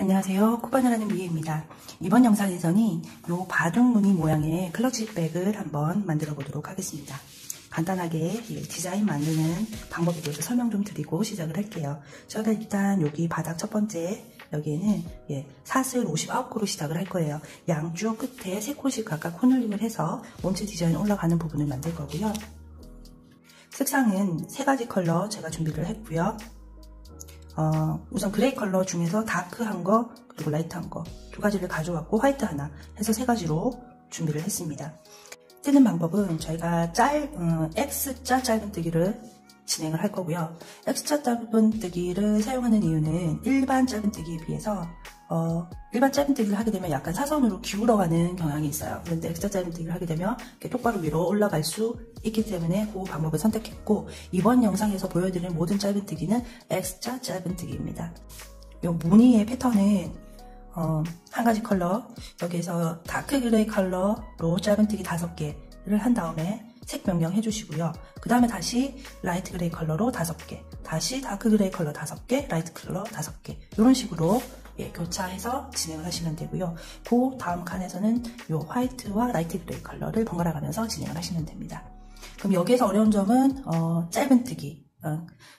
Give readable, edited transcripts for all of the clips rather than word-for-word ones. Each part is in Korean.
안녕하세요. 코바나라는 미애입니다. 이번 영상에서는 이 바둑 무늬 모양의 클러치백을 한번 만들어 보도록 하겠습니다. 간단하게 디자인 만드는 방법에 대해서 설명 좀 드리고 시작을 할게요. 저희가 일단 여기 바닥 첫 번째 여기에는 사슬 59코로 시작을 할 거예요. 양쪽 끝에 3코씩 각각 코늘링을 해서 원체 디자인 올라가는 부분을 만들 거고요. 색상은 3가지 컬러 제가 준비를 했고요. 우선 그레이 컬러 중에서 다크한 거 그리고 라이트한 거 2가지를 가져왔고 화이트 하나 해서 3가지로 준비를 했습니다. 뜨는 방법은 저희가 X자 짧은뜨기를 진행을 할 거고요. X자 짧은뜨기를 사용하는 이유는 일반 짧은뜨기에 비해서 일반 짧은뜨기를 하게 되면 약간 사선으로 기울어가는 경향이 있어요. 그런데 X자 짧은뜨기를 하게 되면 이렇게 똑바로 위로 올라갈 수 있기 때문에 그 방법을 선택했고, 이번 영상에서 보여드리는 모든 짧은뜨기는 X자 짧은뜨기입니다. 이 무늬의 패턴은 한 가지 컬러, 여기에서 다크 그레이 컬러로 짧은뜨기 5개를 한 다음에 색 변경 해주시고요. 그 다음에 다시 라이트 그레이 컬러로 5개, 다시 다크 그레이 컬러 5개, 라이트 컬러 5개, 이런 식으로 교차해서 진행을 하시면 되고요. 그 다음 칸에서는 이 화이트와 라이트 그레이 컬러를 번갈아 가면서 진행을 하시면 됩니다. 그럼 여기에서 어려운 점은 짧은뜨기,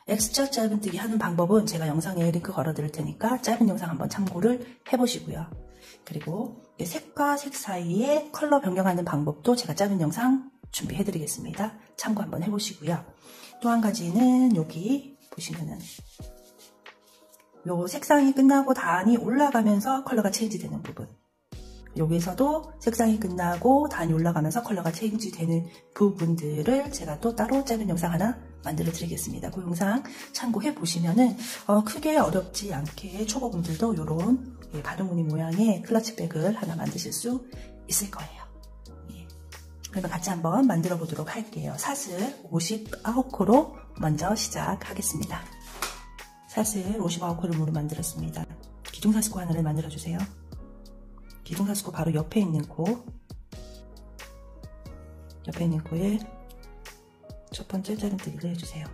X자 짧은뜨기 하는 방법은 제가 영상에 링크 걸어 드릴 테니까 짧은 영상 한번 참고를 해보시고요. 그리고 색과 색 사이에 컬러 변경하는 방법도 제가 짧은 영상 준비해 드리겠습니다. 참고 한번 해보시고요. 또 한 가지는 여기 보시면은 요 색상이 끝나고 단이 올라가면서 컬러가 체인지 되는 부분, 여기에서도 색상이 끝나고 단이 올라가면서 컬러가 체인지 되는 부분들을 제가 또 따로 짧은 영상 하나 만들어 드리겠습니다. 그 영상 참고해 보시면은 크게 어렵지 않게 초보분들도 요런 바둑 무늬 모양의 클러치백을 하나 만드실 수 있을 거예요. 그러면 같이 한번 만들어 보도록 할게요. 사슬 59코로 먼저 시작하겠습니다. 사슬 59코를 만들었습니다. 기둥사슬코 하나를 만들어 주세요. 기둥사슬코 바로 옆에 있는 코에 첫 번째 짧은뜨기를 해주세요.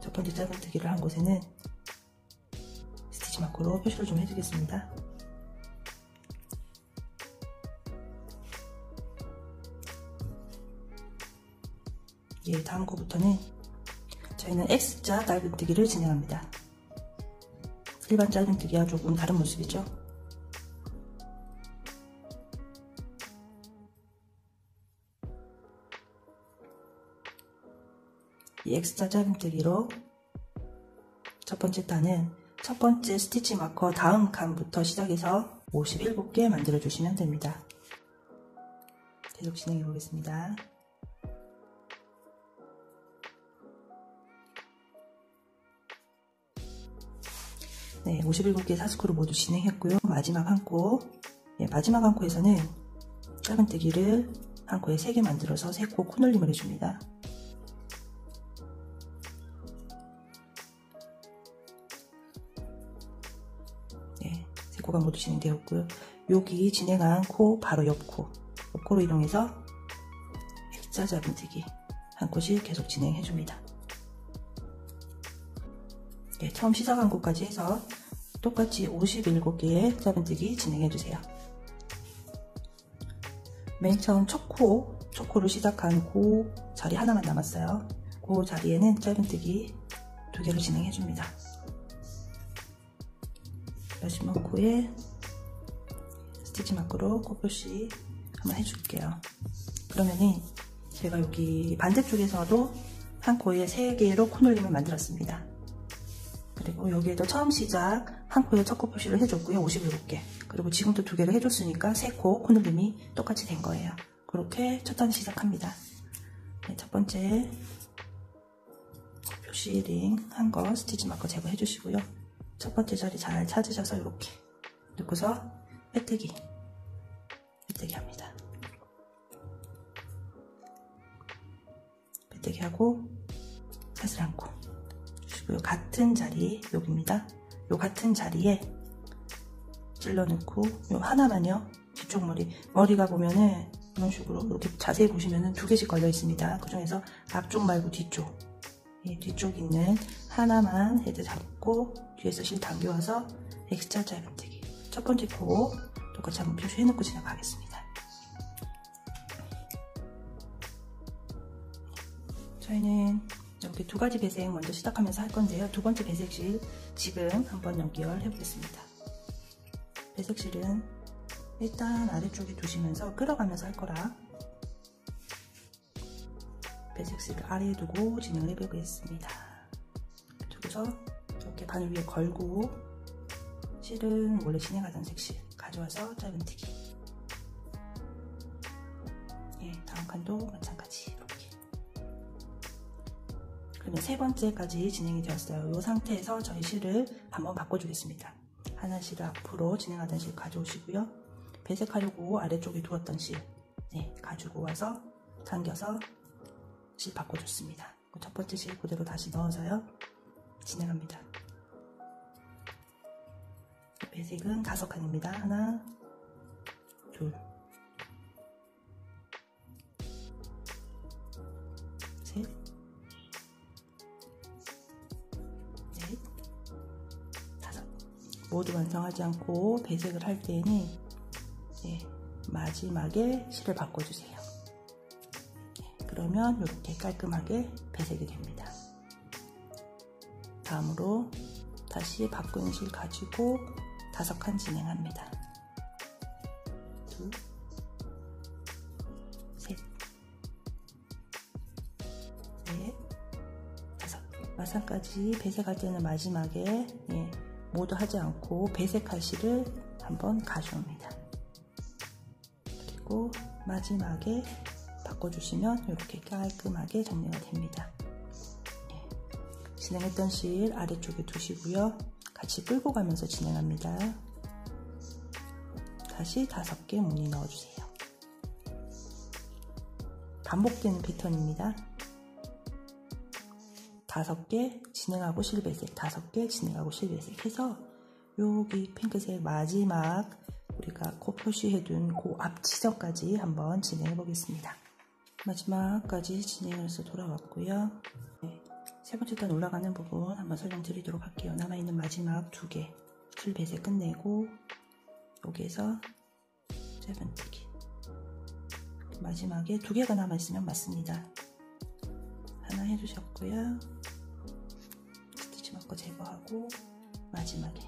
첫 번째 짧은뜨기를 한 곳에는 스티치 마커로 표시를 좀 해주겠습니다. 다음 코부터는 저희는 X자 짧은뜨기를 진행합니다. 일반 짧은뜨기와 조금 다른 모습이죠. 이 X자 짧은뜨기로 첫 번째 단은 첫 번째 스티치 마커 다음 칸부터 시작해서 57개 만들어 주시면 됩니다. 계속 진행해 보겠습니다. 네, 57개 사슬코를 모두 진행했고요. 마지막 한 코, 마지막 한 코에서는 짧은뜨기를 한 코에 3개 만들어서 3코 코늘림을 해줍니다. 네, 3코가 모두 진행되었고요. 여기 진행한 코 바로 옆코로 이동해서 X자 짧은뜨기 한 코씩 계속 진행해줍니다. 처음 시작한 곳까지 해서 똑같이 57개의 짧은뜨기 진행해주세요. 맨 처음 첫 코로 시작한 그 자리 하나만 남았어요. 그 자리에는 짧은뜨기 2개를 진행해줍니다. 마지막 코에 스티치 마커로 코 표시 한번 해줄게요. 그러면은 제가 여기 반대쪽에서도 한 코에 3개로 코늘림을 만들었습니다. 그리고 여기에도 처음 시작 한 코에 첫 코 표시를 해줬고요. 57개. 그리고 지금도 2개를 해줬으니까 3코 코늘림이 똑같이 된 거예요. 그렇게 첫 단 시작합니다. 첫 번째 표시링 한 거 스티치 마커 제거해 주시고요. 첫 번째 자리 잘 찾으셔서 이렇게 넣고서 빼뜨기 합니다. 빼뜨기 하고 사슬 한 코. 같은 자리, 여기입니다. 요 같은 자리에 찔러 넣고 요 하나만요. 뒤쪽 머리가 보면은 이런 식으로 이렇게 자세히 보시면은 2개씩 걸려 있습니다. 그 중에서 앞쪽 말고 뒤쪽 뒤쪽 있는 하나만 헤드 잡고 뒤에서 실 당겨와서 X자 짧은뜨기. 첫 번째 코 똑같이 한번 표시해놓고 진행하겠습니다. 저희는 이렇게 두 가지 배색 먼저 시작하면서 할 건데요. 두 번째 배색실 지금 한번 연결해 보겠습니다. 배색실은 일단 아래쪽에 두시면서 끌어가면서 할 거라 배색실을 아래에 두고 진행을 해보겠습니다. 그래서 이렇게 바늘 위에 걸고 실은 원래 진행하던 색실 가져와서 짧은뜨기. 다음 칸도 마찬가지 이렇게. 그러면 세 번째까지 진행이 되었어요. 이 상태에서 저희 실을 한번 바꿔주겠습니다. 하나 실을 앞으로 진행하던 실 가져오시고요. 배색하려고 아래쪽에 두었던 실 가지고 와서 당겨서 실 바꿔줬습니다. 첫 번째 실 그대로 다시 넣어서요. 진행합니다. 배색은 5칸입니다. 하나, 둘, 셋, 넷, 다섯. 모두 완성하지 않고 배색을 할 때에는 마지막에 실을 바꿔주세요. 그러면 이렇게 깔끔하게 배색이 됩니다. 다음으로 다시 바꾼 실 가지고 5칸 진행합니다. 둘, 셋, 넷, 다섯. 마상까지 배색할 때는 마지막에 모두 하지 않고 배색할 실을 한번 가져옵니다. 그리고 마지막에 바꿔주시면 이렇게 깔끔하게 정리가 됩니다. 진행했던 실 아래쪽에 두시고요. 같이 끌고 가면서 진행합니다. 다시 5개 무늬 넣어주세요. 반복되는 패턴입니다. 5개 진행하고 실배색, 5개 진행하고 실배색 해서 여기 핑크색 마지막 우리가 코 표시해둔 그 앞 지점까지 한번 진행해 보겠습니다. 마지막까지 진행해서 돌아왔고요. 세 번째 단 올라가는 부분 한번 설명드리도록 할게요. 남아있는 마지막 2개 실 배색 끝내고 여기에서 짧은뜨기. 마지막에 2개가 남아있으면 맞습니다. 하나 해주셨고요. 스티치 마커 제거하고 마지막에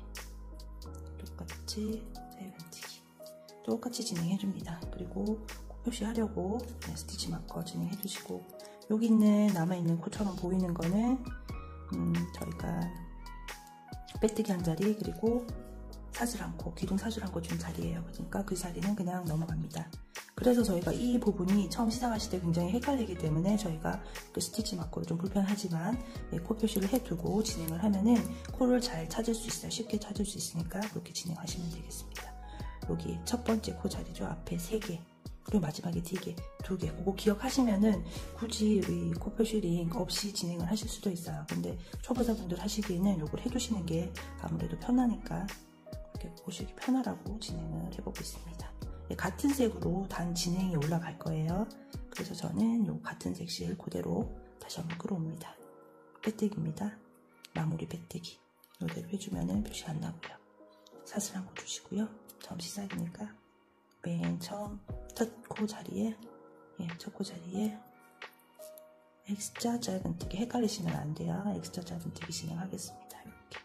똑같이 짧은뜨기 똑같이 진행해줍니다. 그리고 코 표시하려고 스티치 마커 진행해주시고 여기 있는 남아있는 코처럼 보이는 거는 저희가 빼뜨기 한 자리 그리고 사슬한 코, 기둥 사슬한 코 준 자리예요. 그러니까 그 자리는 그냥 넘어갑니다. 그래서 저희가 이 부분이 처음 시작하실 때 굉장히 헷갈리기 때문에 저희가 그 스티치 마커로 좀 불편하지만 코 표시를 해두고 진행을 하면은 코를 잘 찾을 수 있어요. 쉽게 찾을 수 있으니까 그렇게 진행하시면 되겠습니다. 여기 첫 번째 코 자리죠. 앞에 3개 그리고 마지막에 2개, 2개 그거 기억하시면은 굳이 우리 코 표시 링 없이 진행을 하실 수도 있어요. 근데 초보자분들 하시기에는 이걸 해두시는 게 아무래도 편하니까 이렇게 보시기 편하라고 진행을 해보고 있습니다. 같은 색으로 단 진행이 올라갈 거예요. 그래서 저는 이 같은 색 실 그대로 다시 한번 끌어옵니다. 빼뜨기입니다. 마무리 빼뜨기 이대로 해주면은 표시 안 나고요. 사슬 한번 주시고요. 처음 시작이니까 맨 처음 첫 코 자리에 첫 코 자리에 X자 짧은뜨기 헷갈리시면 안 돼요. X자 짧은뜨기 진행하겠습니다. 이렇게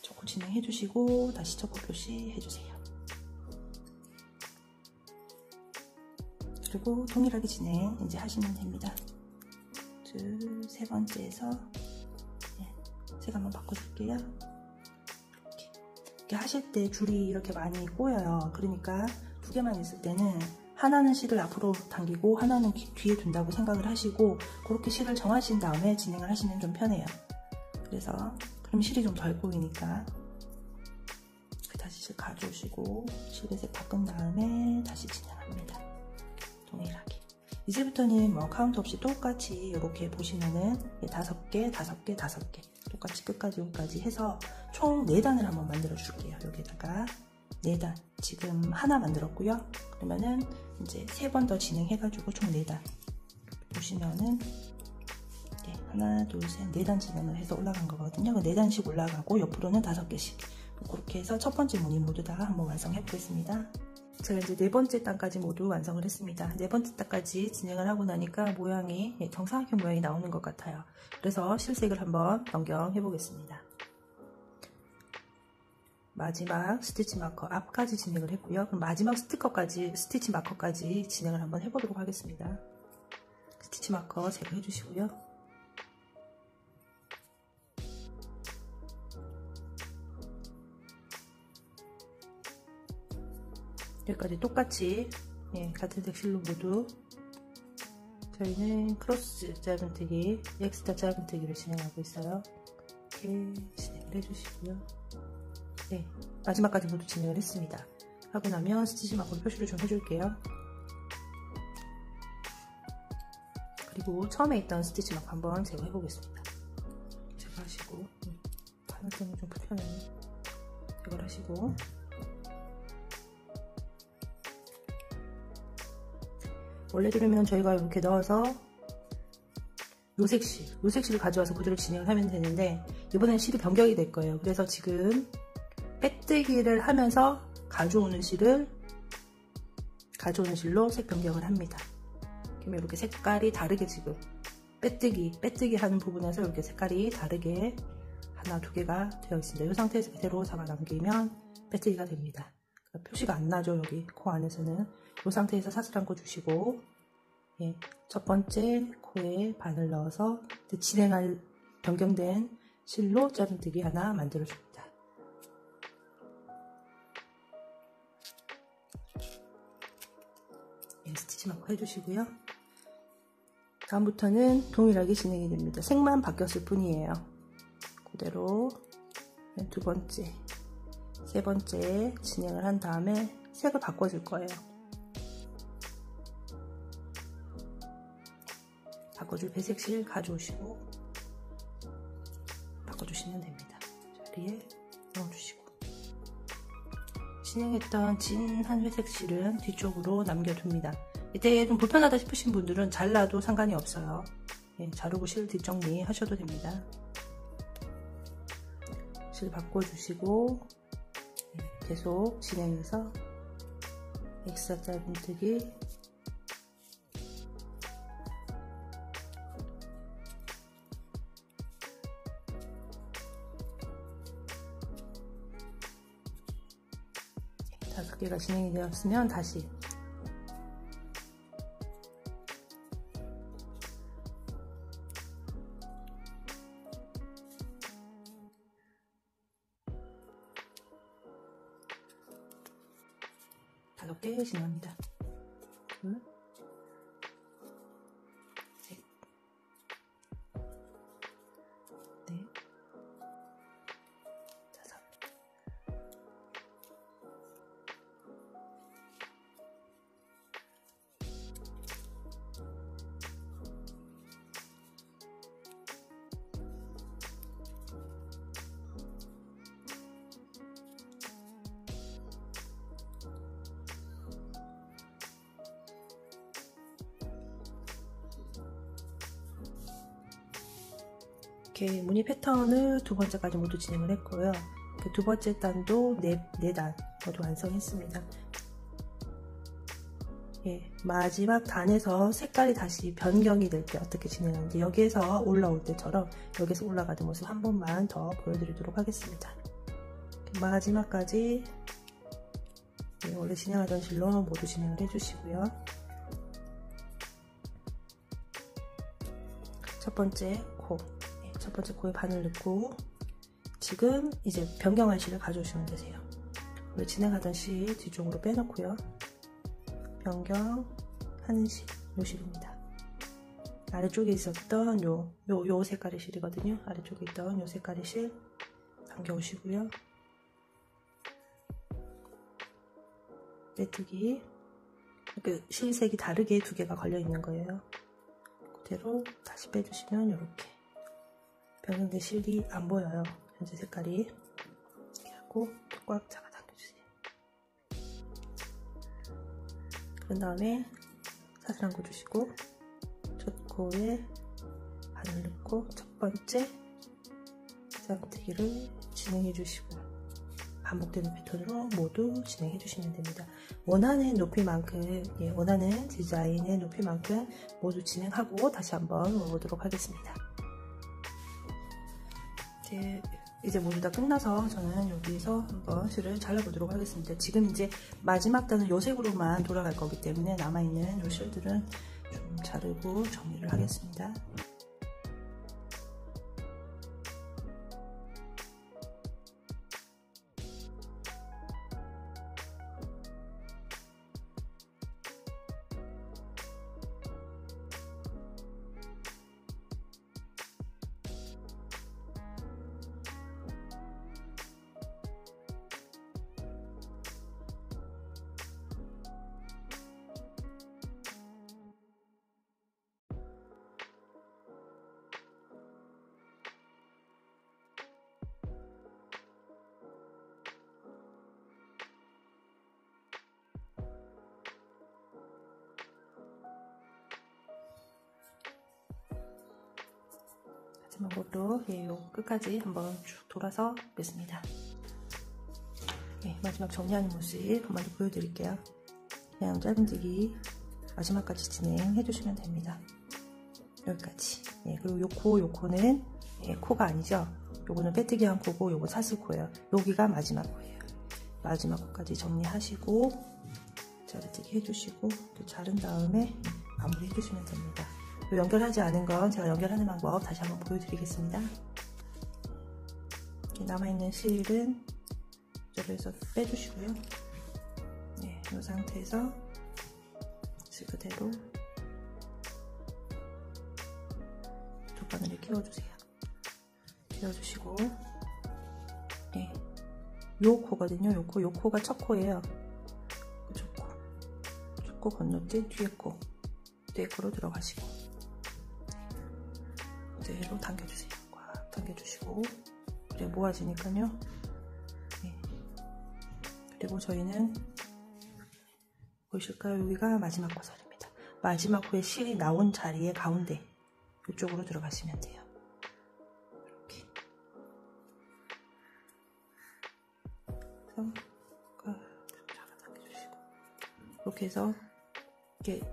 첫 코 진행해 주시고 다시 첫 코 표시 해주세요. 그리고 동일하게 진행 이제 하시면 됩니다. 세 번째에서 색 한번 바꿔줄게요. 이렇게 하실 때 줄이 이렇게 많이 꼬여요. 그러니까 2개만 있을 때는 하나는 실을 앞으로 당기고 하나는 뒤에 둔다고 생각을 하시고 그렇게 실을 정하신 다음에 진행을 하시면 좀 편해요. 그래서 그럼 실이 좀 덜 꼬이니까 다시 실 가져오시고 실배색 바꾼 다음에 다시 진행합니다. 동일하게 이제부터는 뭐 카운트 없이 똑같이 이렇게 보시면은 5개, 5개, 5개 똑같이 끝까지 여기까지 해서 총 4단을 한번 만들어 줄게요. 여기다가 4단 지금 하나 만들었고요. 그러면은 이제 3번 더 진행해가지고 총 4단 보시면은 네, 하나, 둘, 셋, 4단 진행을 해서 올라간 거거든요. 4단씩 올라가고 옆으로는 5개씩. 그렇게 해서 첫 번째 무늬 모두 다 한번 완성해 보겠습니다. 제가 이제 4번째 단까지 모두 완성을 했습니다. 4번째 단까지 진행을 하고 나니까 모양이 정사각형 모양이 나오는 것 같아요. 그래서 실색을 한번 변경해 보겠습니다. 마지막 스티치 마커 앞까지 진행을 했고요. 그럼 마지막 스티치 마커까지 진행을 한번 해보도록 하겠습니다. 스티치 마커 제거해 주시고요. 여기까지 똑같이 같은 색실로 모두 저희는 크로스 짧은뜨기, 엑스트라 짧은뜨기를 진행하고 있어요. 이렇게 진행을 해주시고요. 네, 마지막까지 모두 진행을 했습니다. 하고 나면 스티치 마커로 표시를 좀 해줄게요. 그리고 처음에 있던 스티치 마커 한번 제거해 보겠습니다. 제거하시고 바늘 때문에 좀 불편해요. 제거를 하시고 원래대로면 저희가 이렇게 넣어서 요 색실을 가져와서 그대로 진행을 하면 되는데 이번엔 실이 변경이 될 거예요. 그래서 지금 빼뜨기를 하면서 가져오는 실로 색 변경을 합니다. 그러면 이렇게 색깔이 다르게 지금 빼뜨기 하는 부분에서 이렇게 색깔이 다르게 하나, 2개가 되어 있습니다. 이 상태에서 그대로 잡아 당기면 빼뜨기가 됩니다. 표시가 안 나죠. 여기 코 안에서는 이 상태에서 사슬 한코 주시고 첫 번째 코에 바늘 넣어서 진행할 변경된 실로 짧은뜨기 하나 만들어 줍니다. 스티치 마커 해주시고요. 다음부터는 동일하게 진행이 됩니다. 색만 바뀌었을 뿐이에요. 그대로 2번째, 3번째 진행을 한 다음에 색을 바꿔줄 거예요. 바꿔줄 배색실 가져오시고 바꿔주시면 됩니다. 자리에 넣어주시고 진행했던 진한 회색실은 뒤쪽으로 남겨둡니다. 이때 좀 불편하다 싶으신 분들은 잘라도 상관이 없어요. 자르고 실 뒷정리 하셔도 됩니다. 실 바꿔주시고 계속 진행해서 엑스트라 짧은뜨기 다섯 개가 진행이 되었으면 다시 다섯 개 진행합니다. 둘, 셋, 넷, 다섯. 이렇게 무늬 패턴을 2번째까지 모두 진행을 했고요. 그 2번째 단도 4단 모두 완성했습니다. 마지막 단에서 색깔이 다시 변경이 될 때 어떻게 진행하는지 여기에서 올라올 때처럼 여기서 올라가는 모습 한 번만 더 보여드리도록 하겠습니다. 마지막까지 원래 진행하던 실로 모두 진행을 해주시고요. 첫 번째 코에 바늘 넣고 지금 이제 변경할 실을 가져오시면 되세요. 원래 진행하던 실 뒤쪽으로 빼놓고요. 변경하는 실, 요 실입니다. 아래쪽에 있었던 요 색깔의 실이거든요. 아래쪽에 있던 요 색깔의 실 당겨오시고요. 빼뜨기, 그 실색이 다르게 2개가 걸려 있는 거예요. 그대로 다시 빼주시면 이렇게 변경된 실이 안 보여요. 현재 색깔이. 이렇게 하고 꽉 잡아 당겨주세요. 그런 다음에 사슬 한코 주시고 첫 코에 반을 넣고 첫 번째 짝대기를 진행해 주시고 반복되는 패턴으로 모두 진행해 주시면 됩니다. 원하는 높이만큼, 원하는 디자인의 높이만큼 모두 진행하고 다시 한번 오도록 하겠습니다. 이제 모두 다 끝나서 저는 여기서 한번 실을 잘라보도록 하겠습니다. 지금 이제 마지막 단은 요 색으로만 돌아갈 거기 때문에 남아있는 요 실들은 좀 자르고 정리를 하겠습니다. 마지막으로 요 끝까지 한번 쭉 돌아서 보겠습니다. 마지막 정리하는 모습 한번 더 보여드릴게요. 그냥 짧은뜨기 마지막까지 진행해 주시면 됩니다. 여기까지. 그리고 요코는 코가 아니죠. 요거는 빼뜨기 한 코고 요거 사슬코예요. 여기가 마지막 코예요. 마지막 코까지 정리하시고 자르뜨기 해주시고 또 자른 다음에 마무리 해주시면 됩니다. 연결하지 않은 건 제가 연결하는 방법 다시 한번 보여드리겠습니다. 남아있는 실은 저기서 빼주시고요. 이 상태에서 실 그대로 두 바늘을 끼워주세요. 끼워주시고 요 코거든요. 요 코가 첫 코예요. 첫 코 건너뛰 뒤에 코로 들어가시고 그대로 당겨주세요. 꽉 당겨주시고 그래 모아지니까요. 그리고 저희는 보이실까요? 여기가 마지막 코살입니다. 마지막 코에 실이 나온 자리에 가운데 이쪽으로 들어가시면 돼요. 이렇게 해서 이렇게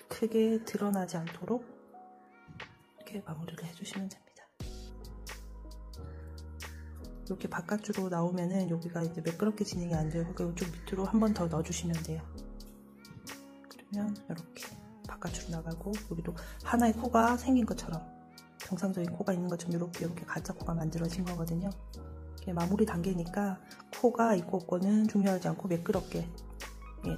크게 드러나지 않도록 이렇게 마무리를 해주시면 됩니다. 이렇게 바깥으로 나오면은 여기가 이제 매끄럽게 진행이 안 되고 이쪽 밑으로 한 번 더 넣어주시면 돼요. 그러면 이렇게 바깥으로 나가고 여기도 하나의 코가 생긴 것처럼 정상적인 코가 있는 것처럼 이렇게 가짜 코가 만들어진 거거든요. 이렇게 마무리 단계니까 코가 있고 없고는 중요하지 않고 매끄럽게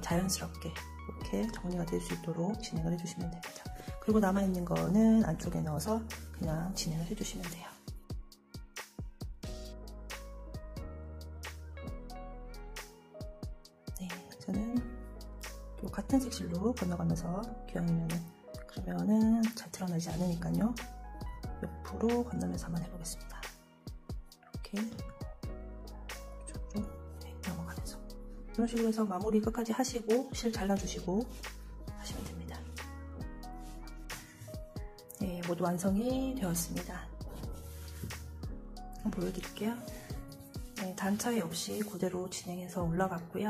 자연스럽게 이렇게 정리가 될 수 있도록 진행을 해주시면 됩니다. 그리고 남아있는 거는 안쪽에 넣어서 그냥 진행을 해주시면 돼요. 저는 또 같은 색실로 건너가면서 그러면은 잘 드러나지 않으니까요. 옆으로 건너면서 한번 해보겠습니다. 이렇게 이쪽으로 넘어가면서 이런 식으로 해서 마무리 끝까지 하시고 실 잘라주시고 하시면 됩니다. 모두 완성이 되었습니다. 한번 보여드릴게요. 단 차이 없이 그대로 진행해서 올라갔고요.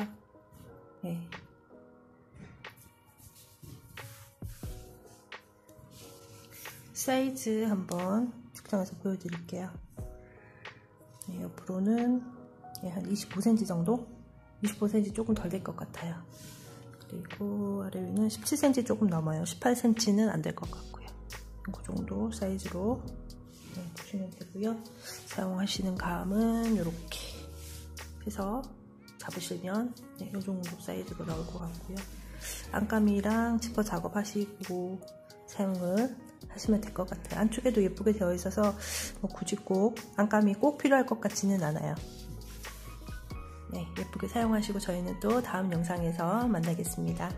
사이즈 한번 측정해서 보여드릴게요. 옆으로는 한 25cm 정도? 25cm 조금 덜 될 것 같아요. 그리고 아래 위는 17cm 조금 넘어요. 18cm는 안 될 것 같고요. 그 정도 사이즈로 보시면 되고요. 사용하시는 감은 이렇게 해서 잡으시면 이 정도 사이즈로 나올 것 같고요. 안감이랑 지퍼 작업하시고 사용을 하시면 될 것 같아요. 안쪽에도 예쁘게 되어 있어서 굳이 꼭 안감이 꼭 필요할 것 같지는 않아요. 예쁘게 사용하시고 저희는 또 다음 영상에서 만나겠습니다.